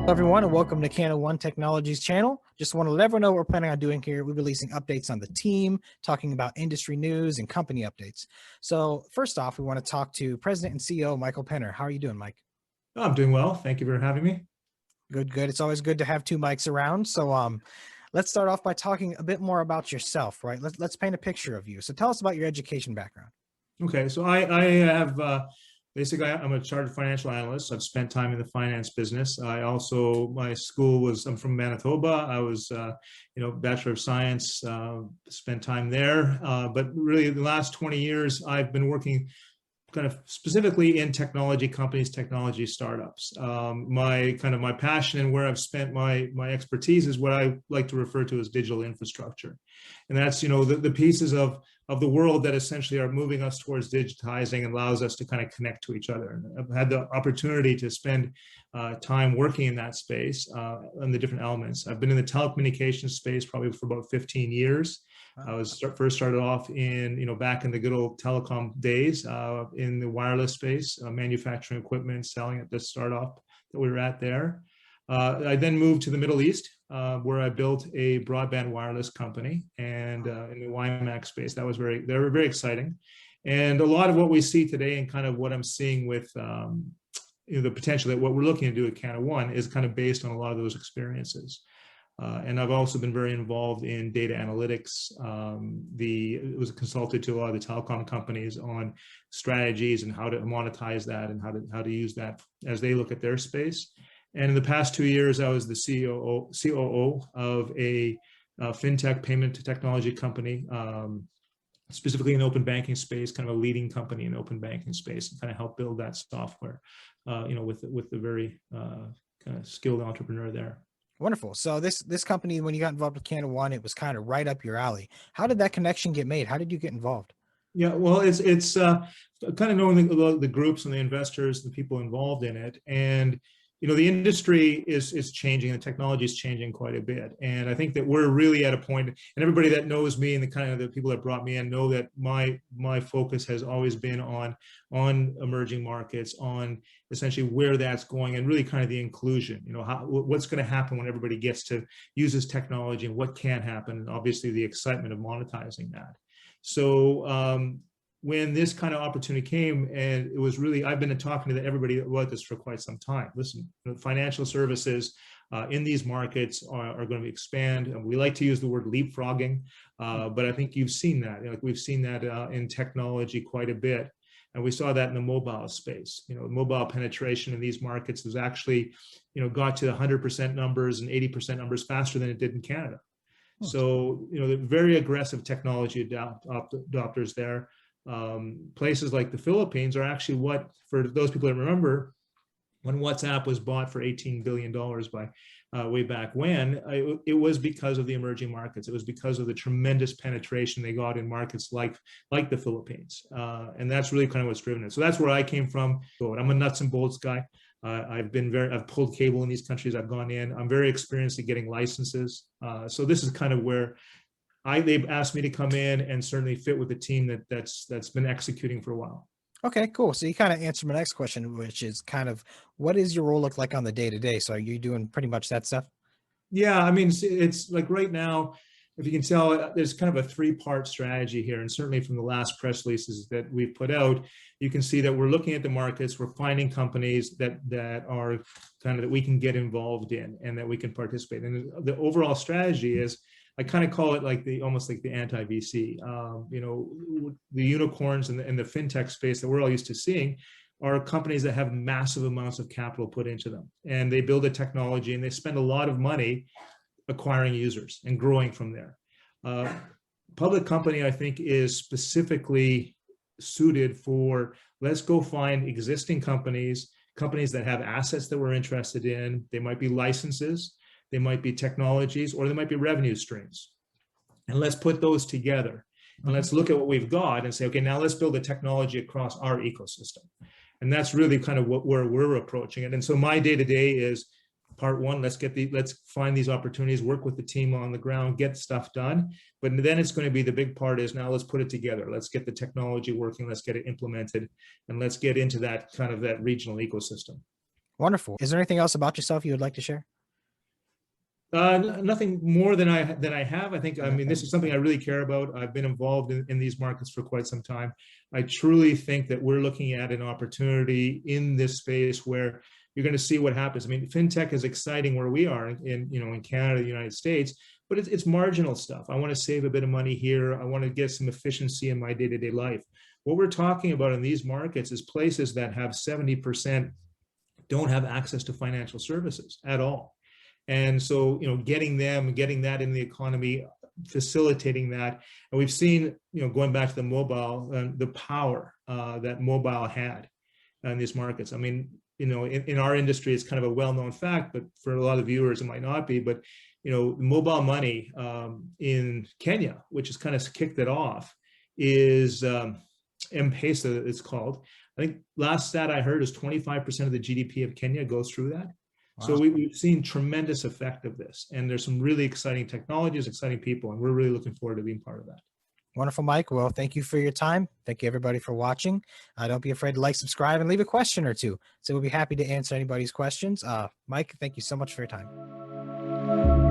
Everyone, and welcome to Canada One Technologies channel. Just want to let everyone know what we're planning on doing here. We're releasing updates on the team, talking about industry news and company updates. So first off, we want to talk to President and CEO Michael Penner. How are you doing, Mike? Oh, I'm doing well. Thank you for having me. Good, good. It's always good to have two mics around. So let's start off by talking a bit more about yourself, right? Let's paint a picture of you. So tell us about your education background. Okay, so I have basically I'm a chartered financial analyst. I've spent time in the finance business. My school was, I'm from Manitoba. I was Bachelor of Science, spent time there. But really the last 20 years I've been working kind of specifically in technology companies, technology startups. My passion and where I've spent my expertise is what I like to refer to as digital infrastructure. And that's, the pieces of the world that essentially are moving us towards digitizing and allows us to kind of connect to each other. And I've had the opportunity to spend time working in that space and the different elements. I've been in the telecommunications space probably for about 15 years. I was first started off back in the good old telecom days in the wireless space, manufacturing equipment, selling at the start off that we were at there. I then moved to the Middle East, where I built a broadband wireless company, and in the WiMAX space. They were very exciting. And a lot of what we see today and kind of what I'm seeing with the potential that what we're looking to do at Canada One is kind of based on a lot of those experiences. And I've also been very involved in data analytics. It was consulted to a lot of the telecom companies on strategies and how to monetize that and how to use that as they look at their space. And in the past 2 years, I was the COO of a fintech payment technology company, specifically in the open banking space, kind of a leading company in the open banking space, and kind of help build that software, with the very kind of skilled entrepreneur there. Wonderful. So this company, when you got involved with Canada One, it was kind of right up your alley. How did that connection get made? How did you get involved? Yeah, well, it's kind of knowing the groups and the investors, the people involved in it, and the industry is changing, the technology is changing quite a bit, and I think that we're really at a point. And everybody that knows me and the kind of the people that brought me in know that my focus has always been on emerging markets, on essentially where that's going, and really kind of the inclusion. What's going to happen when everybody gets to use this technology, and what can happen, and obviously the excitement of monetizing that. So when this kind of opportunity came, and it was really, I've been talking to everybody about this for quite some time. Listen, financial services in these markets are going to expand. And we like to use the word leapfrogging, but I think you've seen that. We've seen that in technology quite a bit. And we saw that in the mobile space. Mobile penetration in these markets has actually, got to 100% numbers and 80% numbers faster than it did in Canada. So, the very aggressive technology adopters there. Places like the Philippines are actually what, for those people that remember, when WhatsApp was bought for $18 billion by way back when, it was because of the emerging markets. It was because of the tremendous penetration they got in markets like the Philippines. And that's really kind of what's driven it. So that's where I came from. I'm a nuts and bolts guy. I've pulled cable in these countries. I've gone in. I'm very experienced at getting licenses. So this is kind of where they've asked me to come in and certainly fit with the team that's been executing for a while. Okay, cool. So you kind of answered my next question, which is kind of, what does your role look like on the day-to-day? So are you doing pretty much that stuff? Yeah, I mean, it's like right now, if you can tell, there's kind of a three-part strategy here. And certainly from the last press releases that we've put out, you can see that we're looking at the markets, we're finding companies that are kind of that we can get involved in and that we can participate in. And the overall strategy is, I kind of call it almost like the anti-VC. The unicorns and the fintech space that we're all used to seeing are companies that have massive amounts of capital put into them. And they build a technology and they spend a lot of money acquiring users and growing from there. Public company, I think, is specifically suited for, let's go find existing companies that have assets that we're interested in. They might be licenses, they might be technologies, or they might be revenue streams. And let's put those together. And let's look at what we've got and say, okay, now let's build a technology across our ecosystem. And that's really kind of where we're approaching it. And so my day-to-day is part one, let's find these opportunities, work with the team on the ground, get stuff done. But then it's going to be, the big part is, now let's put it together. Let's get the technology working, let's get it implemented, and let's get into that kind of that regional ecosystem. Wonderful. Is there anything else about yourself you would like to share? Nothing more than I have. I think, I mean, this Okay. is something I really care about. I've been involved in these markets for quite some time. I truly think that we're looking at an opportunity in this space where you're going to see what happens. I mean, fintech is exciting where we are in Canada, the United States, but it's marginal stuff. I want to save a bit of money here. I want to get some efficiency in my day-to-day life. What we're talking about in these markets is places that have 70% don't have access to financial services at all. And so, getting that in the economy, facilitating that. And we've seen, going back to the mobile, the power that mobile had in these markets. I mean, in our industry, it's kind of a well-known fact, but for a lot of viewers, it might not be. But, mobile money in Kenya, which has kind of kicked it off, is M-Pesa, it's called. I think last stat I heard is 25% of the GDP of Kenya goes through that. Wow. So we've seen tremendous effect of this, and there's some really exciting technologies, exciting people, and we're really looking forward to being part of that. Wonderful, Mike. Well, thank you for your time. Thank you, everybody, for watching. Don't be afraid to like, subscribe, and leave a question or two. So we'll be happy to answer anybody's questions. Mike, thank you so much for your time.